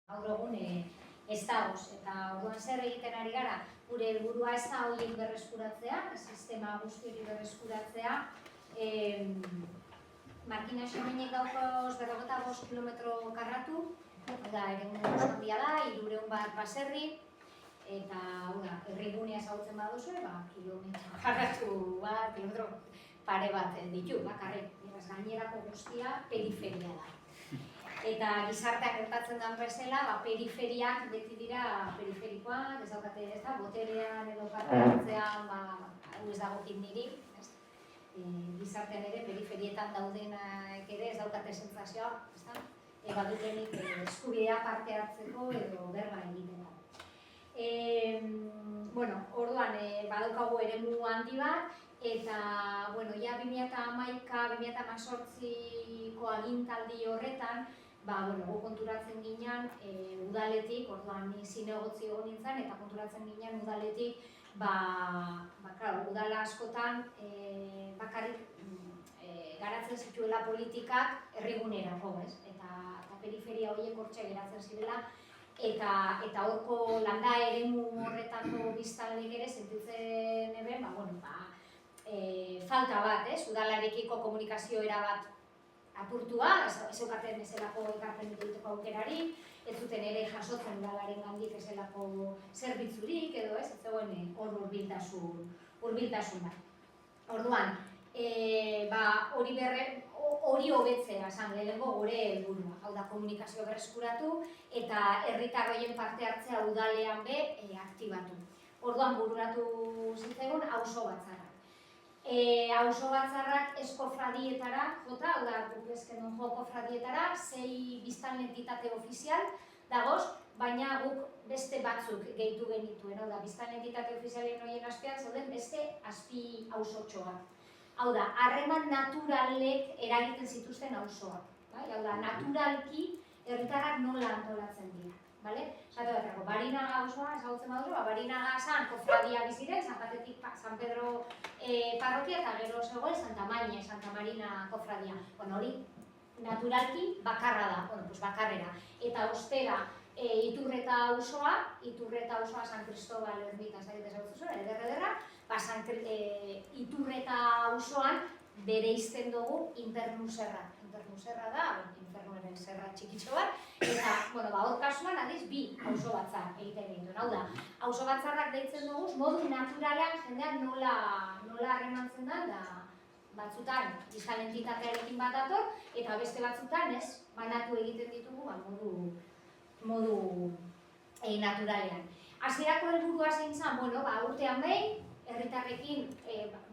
gaur egun ez dagoz, eta orduan zer egiten ari gara, gure helburua ez da horiek berreskuratzea, sistema guzti hori berreskuratzea, makina xamenek daukoz 45 kilometro karratu, da eremu oso handia da, 300 bat baserri, eta herrigunea ezagutzen baduzu, kilometro karratu bat, kilometro pare bat ditu, bakarrik, gainerako guztia periferia da. Eta gizarteak gertatzen den bezala, periferiak beti dira periferikoak, ez daukate, ez da, boterean edo parte hartzean, hau ez dagokit niri, gizartean ere periferietan daudenak ere ez daukate sentsazioa, ez da, badutenik eskubidea parte hartzeko edo berba egiteko. Orduan, badaukagu eremu handi bat, eta, ja 2011-2018ko agintaldi horretan, gu konturatzen ginen udaletik, orduan ni zinegotzi egon nintzen, eta konturatzen ginen udaletik, udala askotan bakarrik garatzen zituela politikak herrigunerako, eta periferia horiek hortxe geratzen zirela, eta horko landa eremu horretako biztanleek ere sentitzen eben, falta bat, udalarekiko komunikazio erabat apurtua, ez zeukaten ezelako ekarpen egiteko aukerari, ez zuten ere jasotzen udalaren gandik ezelako zerbitzurik, edo ez zegoen hor hurbiltasun bat. Orduan, hori hobetzea esan lehenengo gure helburua, hau da komunikazio berreskuratu eta herritar horien parte hartzea udalean be aktibatu. Orduan bururatu zitzaigun auzo batzarra. Auzo batzarrak eskofradietara jota, hau da, guk ezken jo kofradietara, 6 biztanle entitate ofizial dagoz, baina guk beste batzuk gehitu genituen, hau da, biztanle entitate ofizialen horien azpian zauden beste azpi auzotxoak. Hau da, harreman naturalek eragiten zituzten auzoak. Hau da, naturalki herritarrak nola antolatzen dira. Esate baterako, Barinaga auzoa ezagutzen baduzu, Barinaga zan kofradia biziren, Zapatetik San Pedro parrokia eta gero zegoen Santa Maña, Santa Marina kofradia. Hori naturalki bakarra da, bakarrera. Eta ostera Iturreta auzoa San Cristobal ermita ezagutzen zuen, ederra, Iturreta auzoan bereizten dugu Infernu Serra. Infernu Serra da, Infernuaren serra txikitxo bat, eta, hor kasuan, adiz, 2 auzo batzar egiten ditu. Hau da, auzo batzarrak deitzen dugu, modu naturalean jendeak nola harremantzen da, batzutan izan entitatearekin bat dator, eta beste batzutan ez, banatu egiten ditugu, modu naturalean. Hasierako helburua zein zen, urtean behin, herritarrekin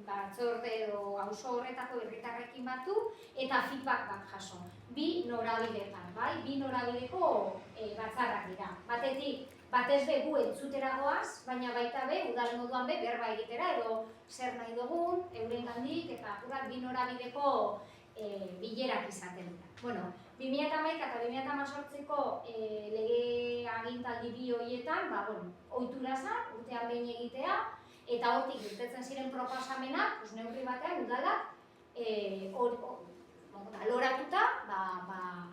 batzorde edo auzo horretako herritarrekin batu eta feedback bat jaso. 2 norabidetan, 2 norabideko batzarrak dira. Batetik, batez be gu entzutera goaz, baina baita be, udal moduan be berba egitera edo zer nahi dugun, euren gandik eta 2 norabideko bilerak izaten dira. 2011 eta 2018ko lege agintaldi 2 horietan, ohitura zen, urtean behin egitea, eta hortik irtetzen ziren proposamenak, neurri batean udalak aloratuta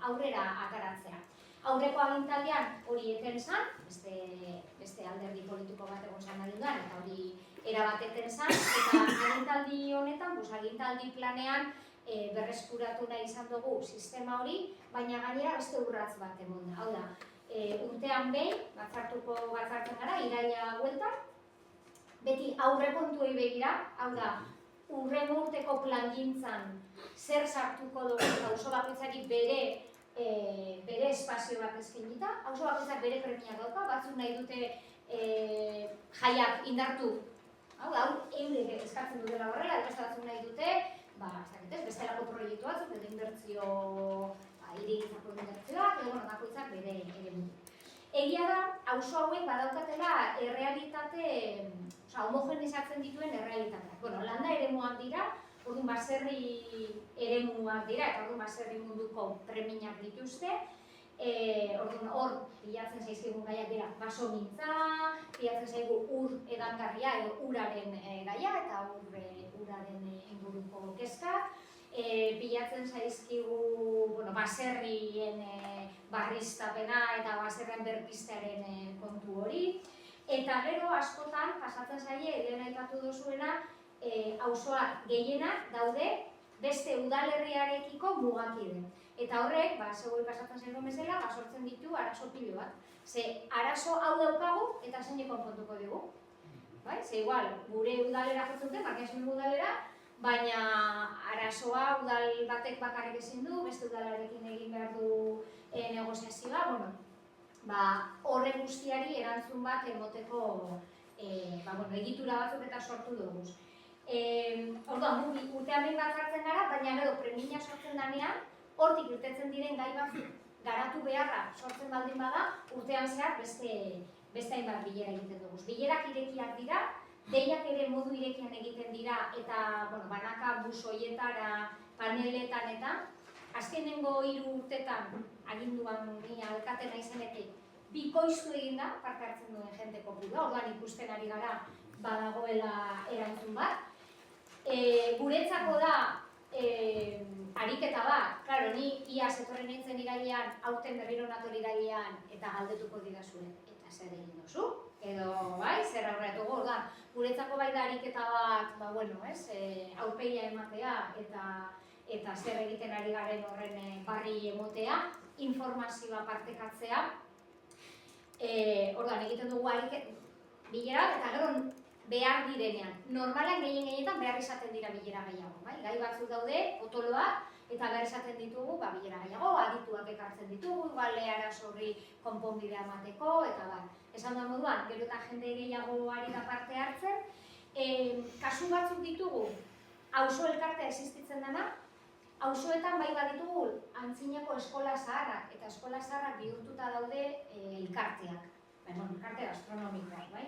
aurrera ateratzea. Aurreko agintaldian hori eten zen, beste alderdi politiko bat egon zen aginduan, eta hori erabat eten zen, eta agintaldi honetan, agintaldi planean berreskuratu nahi izan dugu sistema hori, baina gainera beste urratz bat egon da. Hau da, urtean behin, batzartzen gara, iraila bueltan, beti aurrekontuei begira, hau da, hurrengo urteko plangintzan zer sartuko dugu auzo bakoitzari bere espazio bat eskainita, auzo bakoitzak bere premiak dauka, batzuk nahi dute jaiak indartu, hau da, eurek eskatzen dutela horrela, beste batzuk nahi dute, bestelako proiektu batzuk, edo inbertzio, hirigintzako inbertzioak, edo bakoitzak bere eremu. Egia da, auzo hauek badaukatela errealitate, homogenizatzen dituen errealitateak. Landa eremuak dira, orduan baserri eremuak dira, eta orduan baserri munduko preminak dituzte. Orduan hor, bilatzen zaizkigun gaiak dira basogintza, bilatzen zaigu ur edangarria edo uraren gaia, eta uraren inguruko kezka. bilatzen zaizkigu baserrien barriztapena eta baserren berpiztearen kontu hori. Eta gero askotan, pasatzen zaie, lehen aipatu duzuena, auzoak gehienak daude beste udalerriarekiko mugakide. Eta horrek, zegoen pasatzen zaizuen bezala, sortzen ditu arazo pilo bat. Ze arazo hau daukagu eta zein konpontuko dugu. Ze igual, gure udalera jotzen dute, Markiasen udalera, baina arazoa udal batek bakarrik ezin du, beste udalarekin egin behar du negoziazioa, horre guztiari erantzun bat emoteko egitura batzuk eta sortu dugu. Orduan, urtean behin bat hartzen gara, baina gero premia sortzen danean, hortik irtetzen diren gai batzuk garatu beharra sortzen baldin bada, urtean zehar beste hainbat bilera egiten dugu. Bilerak irekiak dira, deiak ere modu irekian egiten dira, eta banaka busoietara, paneletan eta azkenengo 3 urtetan, aginduan ni alkate naizenetik, bikoiztu egin da, parte hartzen duen jende kopurua, orduan ikusten ari gara badagoela erantzun bat. Guretzako da ariketa bat, klaro, ni iaz etorren nintzen irailean, aurten berriro nator irailean eta galdetuko didazuen, eta zer egin duzu? Edo, zer aurretugu, orduan, guretzako bai da ariketa bat, aurpegia ematea eta zer egiten ari garen horren barri emotea, informazioa partekatzea. Orduan, egiten dugu bilera eta gero behar direnean. Normalan gehienetan behar izaten dira bilera gehiago. Gai batzuk daude, potoloak, eta behar izaten ditugu bilera gehiago, adituak ekartzen ditugu, igual arazo horri konponbidea emateko, eta esan da moduan, gero eta jende gehiago ari da parte hartzen. Kasu batzuk ditugu, auzo elkartea existitzen dena, auzoetan bai baditugu antzinako eskola zaharrak, eta eskola zaharrak bihurtuta daude elkarteak. Elkarte gastronomikoak, bai?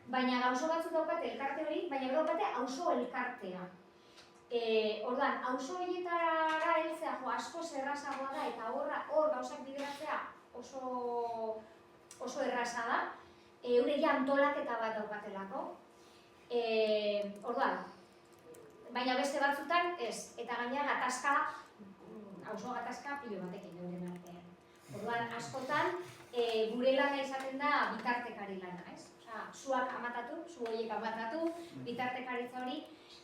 Baina auzo batzuk daukate elkarte hori, baina daukate auzo elkartea. Orduan, auzo horietara heltzea asko errazagoa da, eta hor gauzak bideratzea oso erraza da, eure antolaketa bat daukatelako. Orduan, baina beste batzutan ez, eta gaina auzo gatazka pilo batekin euren artean. Orduan, askotan, gure lana izaten da bitartekari lana, ez? Zuak amatatu, zu horiek amatatu, bitartekaritza hori,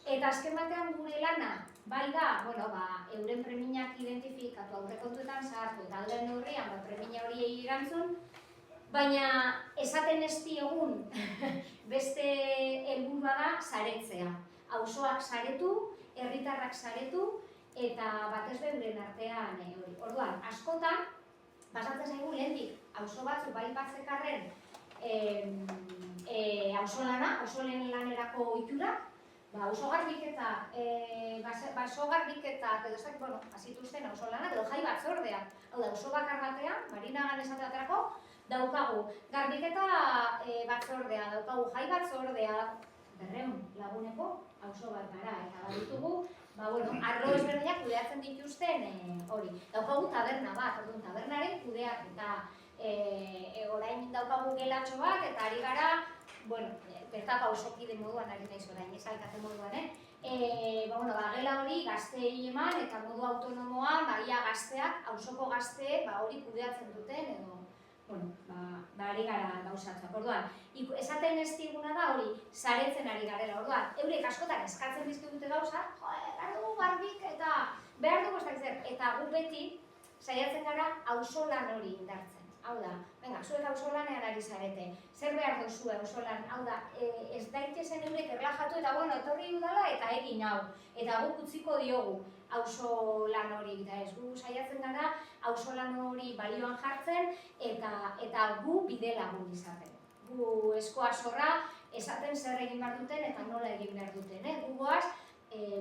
eta azken batean gure lana, bai da, euren preminak identifikatu, aurrekontuetan zahartu, eta alden horrean, premia horiei erantzun, baina esaten ez diogun beste helburua da saretzea. Auzoak saretu, herritarrak saretu, eta batez euren artean hori. Orduan, askotan, pasatzen zaigu lehendik, auzo batzu bai batzekarren auzolen lanerako ohitura, auzo garbiketak, baso garbiketak, edo ez dakit, azituzten auzo lanak, edo jai batzordeak. Hau da, auzo bakar batean, Marinagan esate baterako, daukagu garbiketa batzordea, daukagu jai batzordea, 200 laguneko auzo bat gara, eta baditugu, arlo ezberdinak kudeatzen dituzten hori. Daukagu taberna bat, tabernaren kudeak, eta orain daukagu gelatxo bat, eta ari gara, bertapa ausokide moduan ari naiz orain, ez alkate moduan, gela hori gazteei eman, eta modu autonomoan, ia gazteak, auzoko gazteek hori kudeatzen duten, edo, ari gara gauzatzak. Orduan, esaten ez diguna da hori, saretzen ari garela, orduan, eurek askotan eskatzen dizkigute gauza, behar dugu garbik, eta behar dugu ez dakiz zer, eta gu beti saiatzen gara auzolan hori indartzen. Hau da, zuek auzolanean ari zarete, zer behar duzu auzolan, hau da, ez daitezen eurek erlajatu eta etorri udala eta egin hau, eta guk utziko diogu auzolan hori, eta ez gu saiatzen gara auzolan hori balioan jartzen eta gu bide lagun izaten. Gu eskoa zorra esaten zer egin behar duten eta nola egin behar duten, gu goaz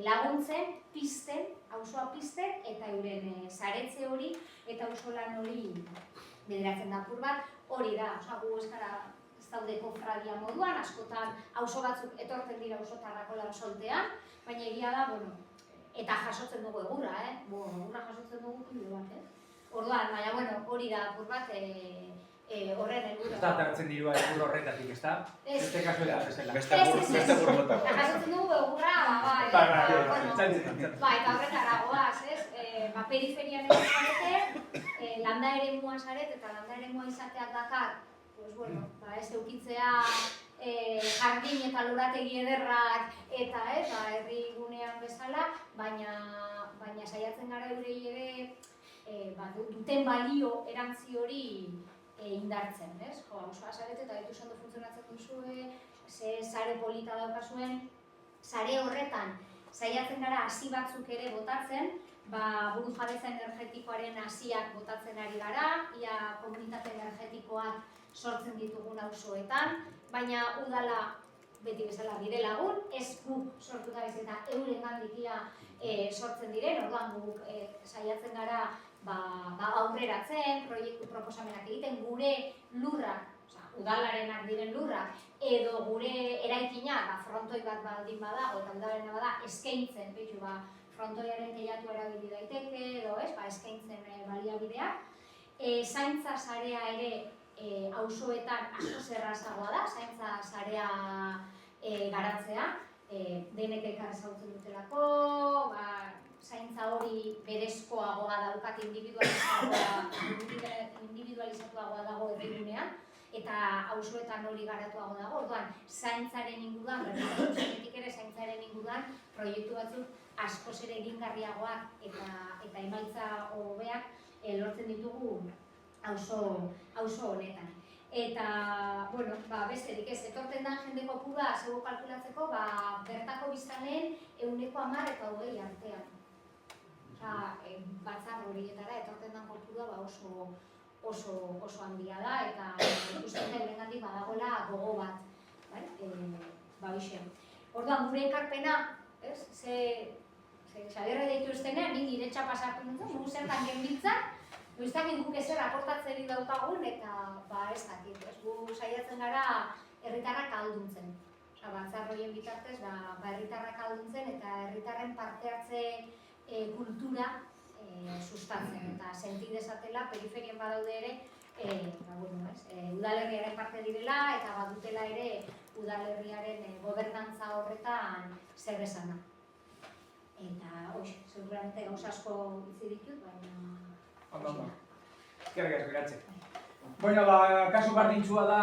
laguntzen, pizten, auzoa pizten, eta euren saretze hori eta auzolan hori bideratzen da apur bat, hori da, gu ez daude kofradia moduan, askotan auzo batzuk etortzen dira auzotarrako lan soltean, baina egia da, eta jasotzen dugu egurra, egurra jasotzen dugu kilo bat, Orduan, baina hori da apur bat horren helburua. Ez da aterratzen dirua helburu horretatik, ez da? Beste kasu da bezala. Beste burrotako. Jasotzen dugu egurra, eta horretara goaz, ez? Periferian egin zarete, landa eremua zaret, eta landa eremua izateak dakar, ez eukitzea jardin eta lorategi ederrak eta herri gunean bezala, baina saiatzen gara eurei ere duten balio erantzi hori indartzen, ez? Osoa zarete eta ditu zondo funtzionatzen duzue, ze sare polita daukazuen, sare horretan saiatzen gara hasi batzuk ere botatzen, buru jabetza energetikoaren hasiak botatzen ari gara, ia komunitate energetikoak sortzen ditugun auzoetan, baina udala beti bezala bide lagun, ez guk sortu da bez eta eurengandik sortzen diren, orduan guk saiatzen gara aurreratzen, proiektu proposamenak egiten, gure lurrak, udalarenak diren lurrak, edo gure eraikinak, frontoi bat baldin badago eta udalena bada, eskaintzen, frontoiaren teilatu erabili daiteke, edo eskaintzen baliabideak. Zaintza sarea ere auzoetan askoz errazagoa da, zaintza sarea garatzea, denek elkar ezagutzen dutelako, zaintza hori berezkoagoa daukat individualizatuagoa dago herrigunean, eta auzoetan hori garatuago dago, orduan zaintzaren inguruan, berriketik ere zaintzaren inguruan, proiektu batzuk askoz ere egingarriagoak eta emaitza hobeak lortzen ditugu auzo honetan. Eta, besterik ez, etorten da jende kopurua zego kalkulatzeko, bertako biztanleen 10% eta 20% artean. Batzar horietara etorten da kopurua oso handia da, eta ikusten da eurengandik badagoela gogo bat. Orduan, gure ekarpena, Xabierre deitu estenean, nik nire txapa sartu nintzen, gu zertan genbiltzan, ez dakit guk ezer aportatzeri daukagun, eta ez dakit, gu saiatzen gara herritarrak ahalduntzen. Batzar horien bitartez, herritarrak ahalduntzen eta herritarren parte hartze kultura sustatzen, eta senti dezatela, periferien badaude ere, udalerriaren parte direla, eta badutela ere udalerriaren gobernantza horretan zer esana. Eta, seguramente gauza asko itzi ditut, baina... Ondo. Eskerrik asko, iratxe. Bueno, kasu bardintzua da...